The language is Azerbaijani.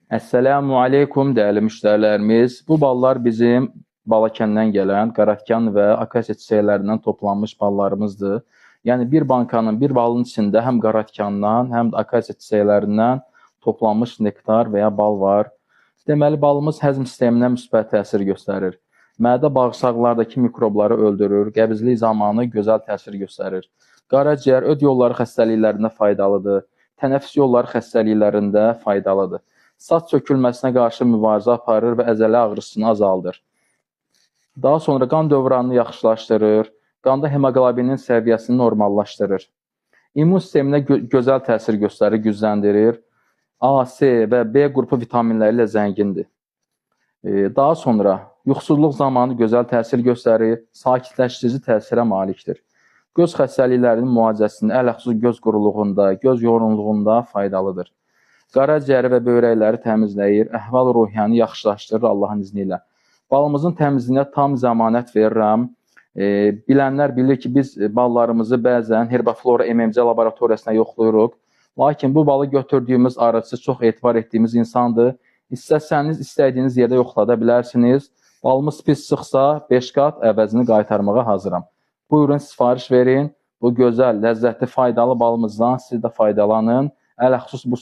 Esselamu aleykum dəyərli müştərilərimiz. Bu ballar bizim Balakəndən gələn qaratikan və akasiya çiçəklərindən toplanmış ballarımızdır. Yəni bir bankanın, bir balın içində həm qaratikandan, həm də akasiya çiçəklərindən toplanmış nektar və ya bal var. Deməli, balımız həzm sisteminə müsbət təsir göstərir. Mədə bağırsaqlardakı mikrobları öldürür, qəbizlik zamanı gözəl təsir göstərir. Qaraciyər, öd yolları xəstəliklərində faydalıdır, tənəffüs yolları xəstəliklərində faydalıdır. Saç sökülməsinə qarşı mübarizə aparır və əzələ ağrısını azaldır. Daha sonra qan dövranını yaxşılaşdırır, qanda hemoqlobinin səviyyəsini normallaşdırır. İmmun sisteminə gözəl təsir göstərir, gücləndirir. A, C və B qrupu vitaminləri ilə zəngindir. Daha sonra yuxusuzluq zamanı gözəl təsir göstərir, sakitləşdirici təsirə malikdir. Göz xəstəliklərinin müalicəsində, ələxüsus göz quruluğunda, göz yorğunluğunda faydalıdır. Qaraciyəri və böyrəkləri təmizləyir, əhval-ruhiyyəni yaxşılaşdırır Allahın izni ilə. Balımızın təmizliyinə tam zəmanət verirəm. Bilənlər bilir ki, biz ballarımızı bəzən Herbaflora MMC laboratoriyasına yoxlayırıq. Lakin bu balı götürdüyümüz arıcı çox etibar etdiyimiz insandır. İstəsəniz, istədiyiniz yerdə yoxlada bilərsiniz. Balımız pis çıxsa, 5 qat əvəzini qaytarmağa hazıram. Buyurun, sifariş verin. Bu gözəl, ləzzətli, faydalı balımızdan siz də faydalanın. Ələxüsus bu